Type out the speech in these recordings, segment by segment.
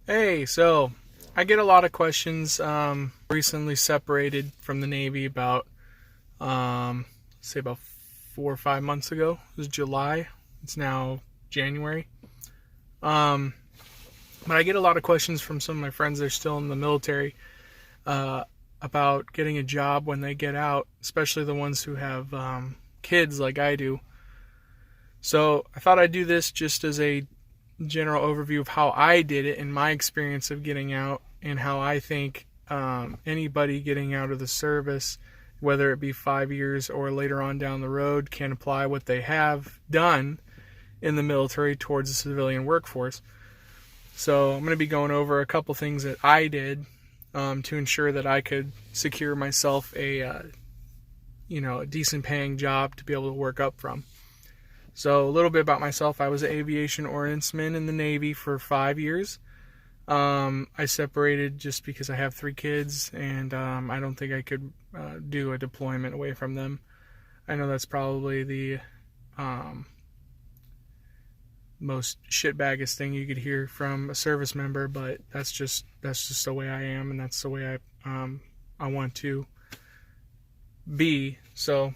Hey, so I get a lot of questions. Recently separated from the Navy about, say about 4 or 5 months ago. It was July. It's now January. Um, but I get a lot of questions from some of my friends that are still in the military uh, about getting a job when they get out, especially the ones who have kids like I do. So I thought I'd do this just as a general overview of how I did it and my experience of getting out, and how I think anybody getting out of the service, whether it be 5 years or later on down the road, can apply what they have done in the military towards the civilian workforce. So I'm going to be going over a couple things that I did to ensure that I could secure myself a decent paying job to be able to work up from. So a little bit about myself. I was an aviation ordnanceman in the Navy for 5 years. I separated just because I have 3 kids, and I don't think I could do a deployment away from them. I know that's probably the most shitbaggest thing you could hear from a service member, but that's just the way I am, and that's the way I want to be. So,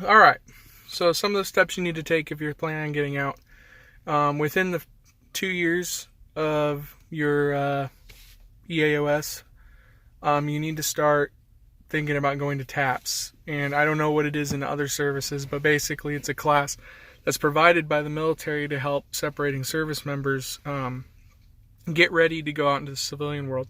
all right. So some of the steps you need to take if you're planning on getting out, within the 2 years of your EAOS, you need to start thinking about going to TAPS. And I don't know what it is in other services, but basically it's a class that's provided by the military to help separating service members get ready to go out into the civilian world.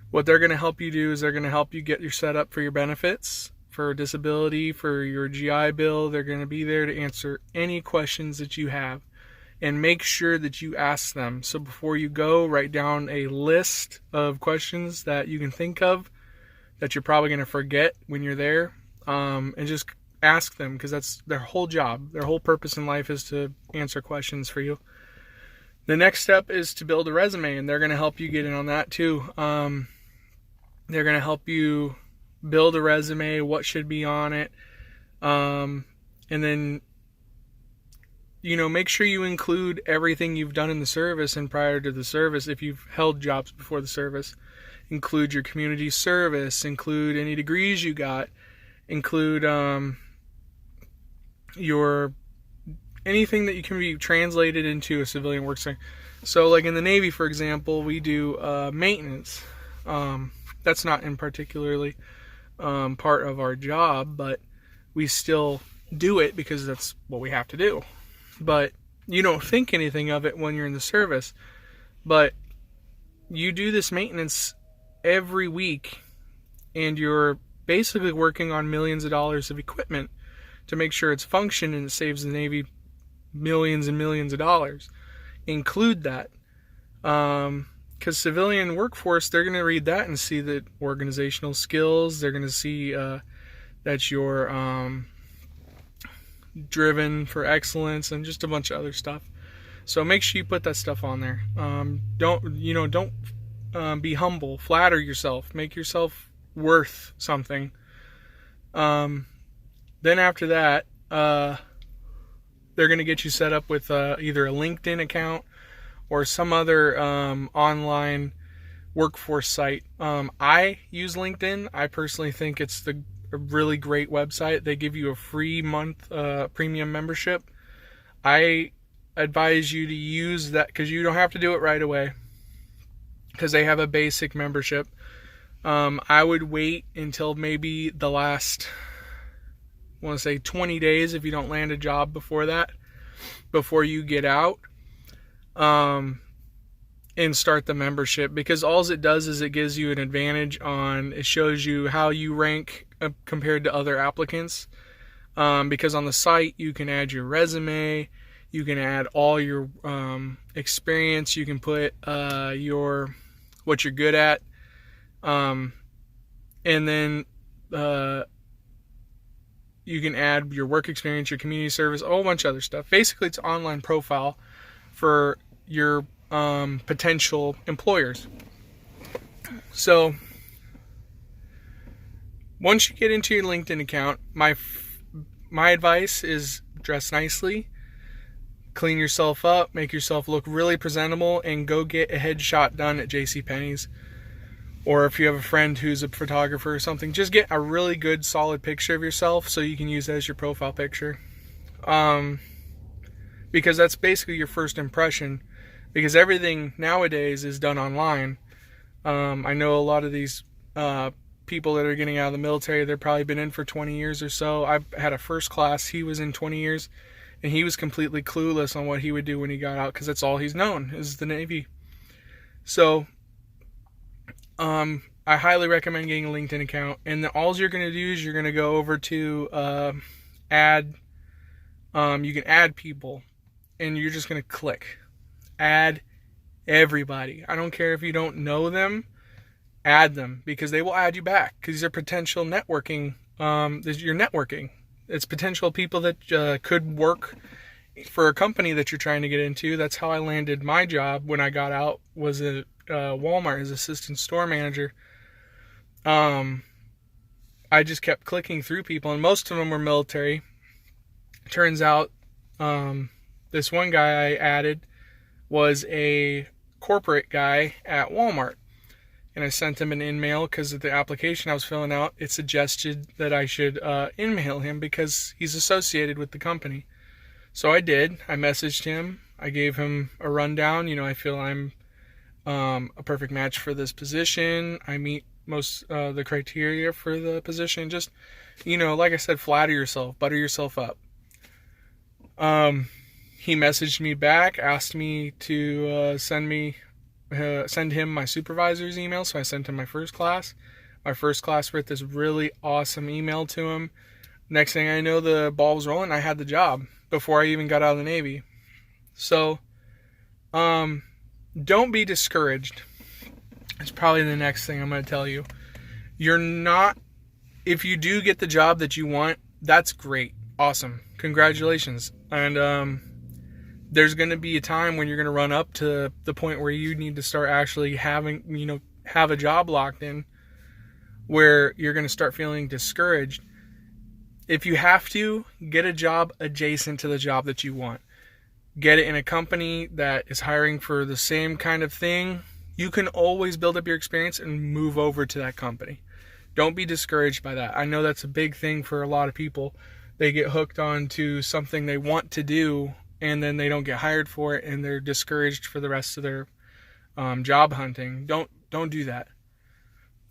What they're going to help you do is they're going to help you get your set up for your benefits, for disability, for your GI Bill. They're going to be there to answer any questions that you have, and make sure that you ask them. So before you go, write down a list of questions that you can think of that you're probably going to forget when you're there, and just ask them, because that's their whole job. Their whole purpose in life is to answer questions for you. The next step is to build a resume, and they're going to help you get in on that too. They're going to help you build a resume, what should be on it, and then make sure you include everything you've done in the service and prior to the service. If you've held jobs before the service, include your community service, include any degrees you got, include your anything that you can be translated into a civilian work site. So like in the Navy, for example, we do maintenance. That's not in particularly part of our job, but we still do it because that's what we have to do. But you don't think anything of it when you're in the service. But you do this maintenance every week, and you're basically working on millions of dollars of equipment to make sure it's functioning, and it saves the Navy millions and millions of dollars. Include that. Because civilian workforce, they're going to read that and see the organizational skills. They're going to see that you're driven for excellence, and just a bunch of other stuff. So make sure you put that stuff on there. Don't be humble. Flatter yourself. Make yourself worth something. Then after that, they're going to get you set up with either a LinkedIn account or some other online workforce site. I use LinkedIn. I personally think it's a really great website. They give you a free month premium membership. I advise you to use that because you don't have to do it right away, because they have a basic membership. I would wait until maybe the last, I want to say 20 days if you don't land a job before that, before you get out, and start the membership, because all it does is it gives you an advantage it shows you how you rank compared to other applicants, because on the site you can add your resume, you can add all your experience, you can put what you're good at, and then you can add your work experience, your community service, a whole bunch of other stuff. Basically, it's an online profile for your potential employers. So once you get into your LinkedIn account, my advice is dress nicely, clean yourself up, make yourself look really presentable, and go get a headshot done at JCPenney's. Or if you have a friend who's a photographer or something, just get a really good solid picture of yourself so you can use that as your profile picture. Because that's basically your first impression, because everything nowadays is done online. I know a lot of these people that are getting out of the military, they've probably been in for 20 years or so. I've had a first class, he was in 20 years, and he was completely clueless on what he would do when he got out, because that's all he's known is the Navy. So I highly recommend getting a LinkedIn account, and all you're going to do is you're going to go over to add, you can add people, and you're just going to click add everybody. I don't care if you don't know them, add them, because they will add you back, because these are potential networking. You're networking. It's potential people that could work for a company that you're trying to get into. That's how I landed my job when I got out, was at Walmart as assistant store manager. I just kept clicking through people, and most of them were military. Turns out this one guy I added was a corporate guy at Walmart. And I sent him an in-mail because of the application I was filling out. It suggested that I should in-mail him because he's associated with the company. So I did. I messaged him. I gave him a rundown. I feel I'm a perfect match for this position. I meet most the criteria for the position. Just, like I said, flatter yourself, butter yourself up. He messaged me back, asked me to send him my supervisor's email. So I sent him my first class. My first class wrote this really awesome email to him. Next thing I know, the ball was rolling. I had the job before I even got out of the Navy. So, don't be discouraged. It's probably the next thing I'm going to tell you. If you do get the job that you want, that's great. Awesome. Congratulations. And, there's going to be a time when you're going to run up to the point where you need to start actually have a job locked in, where you're going to start feeling discouraged. If you have to, get a job adjacent to the job that you want. Get it in a company that is hiring for the same kind of thing. You can always build up your experience and move over to that company. Don't be discouraged by that. I know that's a big thing for a lot of people. They get hooked on to something they want to do, and then they don't get hired for it, and they're discouraged for the rest of their job hunting. Don't do that.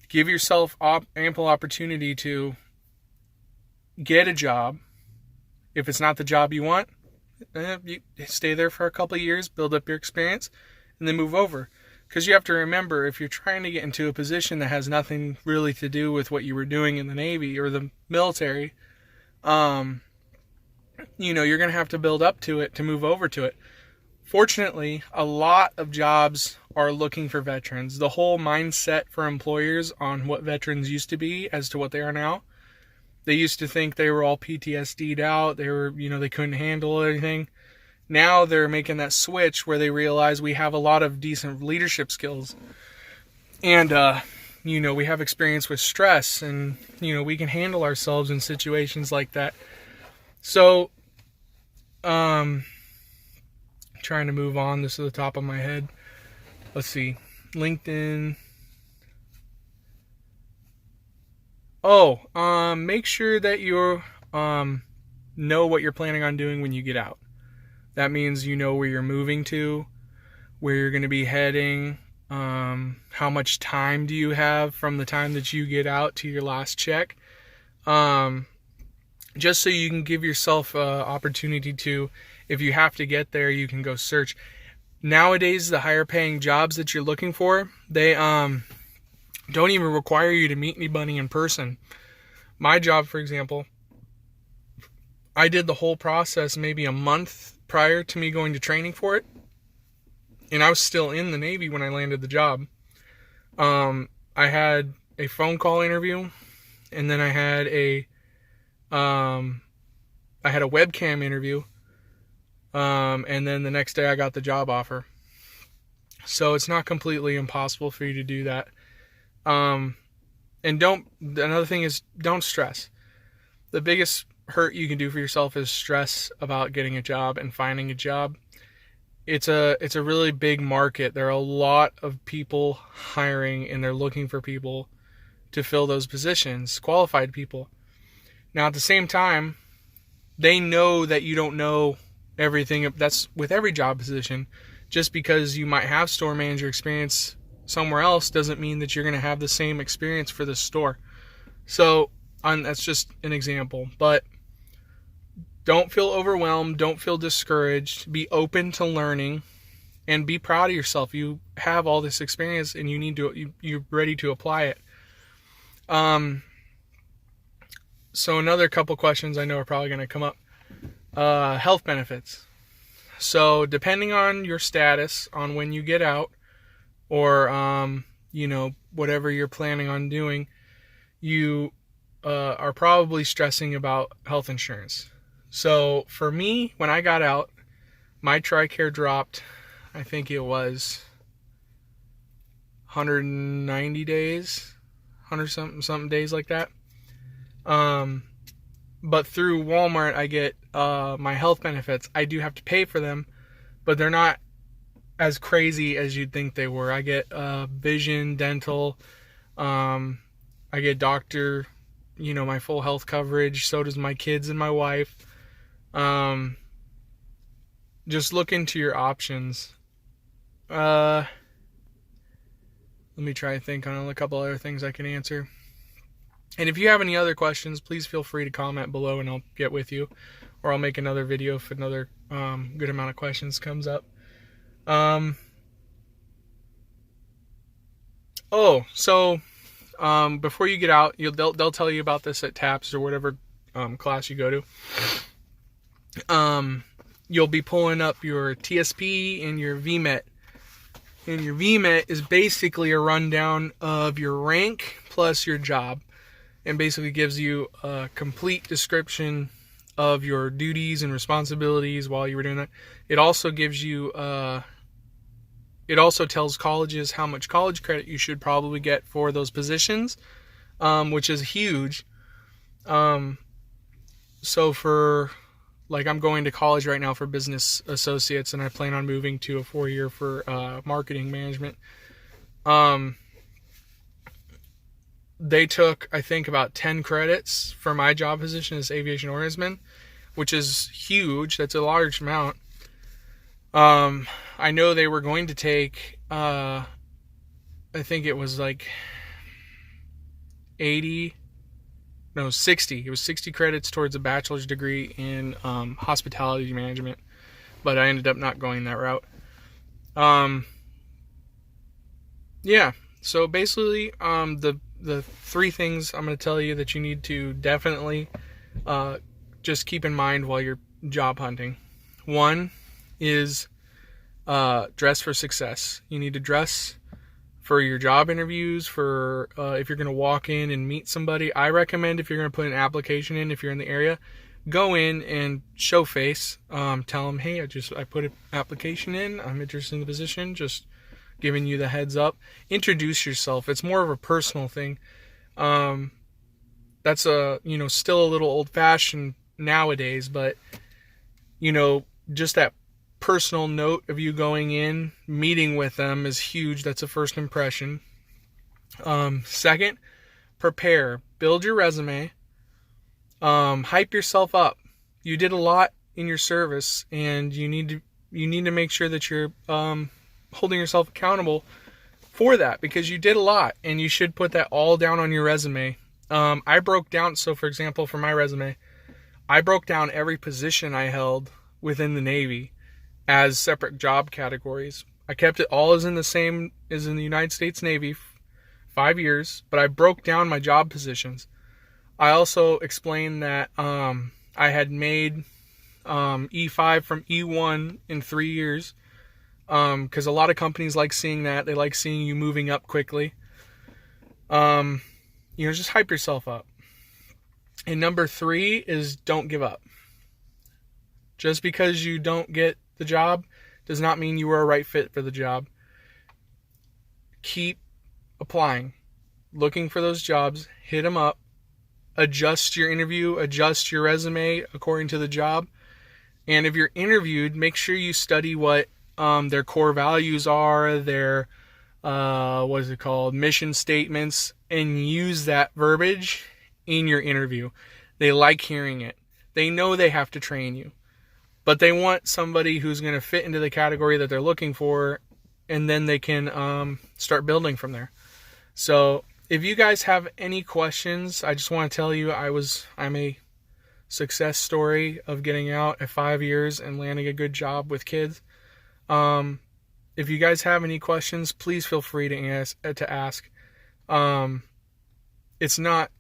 Give yourself ample opportunity to get a job. If it's not the job you want, you stay there for a couple of years, build up your experience, and then move over. Because you have to remember, if you're trying to get into a position that has nothing really to do with what you were doing in the Navy or the military, you're going to have to build up to it to move over to it. Fortunately, a lot of jobs are looking for veterans. The whole mindset for employers on what veterans used to be as to what they are now. They used to think they were all PTSD'd out. They were, they couldn't handle anything. Now they're making that switch where they realize we have a lot of decent leadership skills. And, we have experience with stress, and, we can handle ourselves in situations like that. So, trying to move on. This is the top of my head. Let's see. LinkedIn. Make sure that you know what you're planning on doing when you get out. That means you know where you're moving to, where you're going to be heading, how much time do you have from the time that you get out to your last check. Just so you can give yourself an opportunity to, if you have to get there, you can go search. Nowadays, the higher paying jobs that you're looking for, they don't even require you to meet anybody in person. My job, for example, I did the whole process maybe a month prior to me going to training for it. And I was still in the Navy when I landed the job. I had a phone call interview, and then I had a webcam interview, and then the next day I got the job offer. So it's not completely impossible for you to do that. And another thing is, don't stress. The biggest hurt you can do for yourself is stress about getting a job and finding a job. It's a really big market. There are a lot of people hiring, and they're looking for people to fill those positions, qualified people. Now, at the same time, they know that you don't know everything. That's with every job position. Just because you might have store manager experience somewhere else doesn't mean that you're going to have the same experience for the store. So, that's just an example. But don't feel overwhelmed. Don't feel discouraged. Be open to learning, and be proud of yourself. You have all this experience, and you're ready to apply it. So another couple questions I know are probably going to come up. Health benefits. So depending on your status, on when you get out, or whatever you're planning on doing, you are probably stressing about health insurance. So for me, when I got out, my TRICARE dropped, I think it was 190 days, 100 something days like that. But through Walmart, I get my health benefits. I do have to pay for them, but they're not as crazy as you'd think they were. I get vision, dental, I get doctor, my full health coverage. So does my kids and my wife. Just look into your options. Let me try to think on a couple other things I can answer. And if you have any other questions, please feel free to comment below and I'll get with you. Or I'll make another video if another good amount of questions comes up. Before you get out, they'll tell you about this at TAPS or whatever class you go to. You'll be pulling up your TSP and your VMET. And your VMET is basically a rundown of your rank plus your job. And basically gives you a complete description of your duties and responsibilities while you were doing that. It also gives you, it also tells colleges how much college credit you should probably get for those positions, which is huge. So I'm going to college right now for business associates, and I plan on moving to a 4-year for marketing management. They took, I think, about 10 credits for my job position as aviation oarsman, which is huge. That's a large amount. I know they were going to take, I think it was like 60. It was 60 credits towards a bachelor's degree in hospitality management, but I ended up not going that route. So basically, the 3 things I'm going to tell you that you need to definitely just keep in mind while you're job hunting. 1 is dress for success. You need to dress for your job interviews, for if you're going to walk in and meet somebody. I recommend if you're going to put an application in, if you're in the area, go in and show face. Tell them, hey, I put an application in. I'm interested in the position. Just giving you the heads up. Introduce yourself. It's more of a personal thing. That's still a little old-fashioned nowadays, but just that personal note of you going in, meeting with them is huge. That's a first impression. Second, prepare. Build your resume. Hype yourself up. You did a lot in your service, and you need to make sure that you're holding yourself accountable for that, because you did a lot, and you should put that all down on your resume. I broke down, so for example, for my resume, I broke down every position I held within the Navy as separate job categories. I kept it all as in the same as in the United States Navy, 5 years, but I broke down my job positions. I also explained that I had made E5 from E1 in 3 years. Because a lot of companies like seeing that. They like seeing you moving up quickly. Just hype yourself up. And number 3 is don't give up. Just because you don't get the job does not mean you are a right fit for the job. Keep applying. Looking for those jobs. Hit them up. adjust your interview, adjust your resume according to the job. And if you're interviewed, make sure you study what their core values are, their mission statements, and use that verbiage in your interview. They like hearing it. They know they have to train you, but they want somebody who's going to fit into the category that they're looking for, and then they can start building from there. So if you guys have any questions, I just want to tell you I'm a success story of getting out at 5 years and landing a good job with kids. If you guys have any questions, please feel free to ask. It's not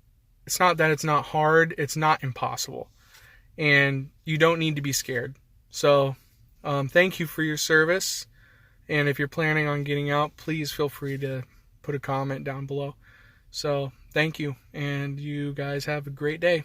that it's not hard, it's not impossible. And you don't need to be scared. So, thank you for your service. And if you're planning on getting out, please feel free to put a comment down below. So, thank you, and you guys have a great day.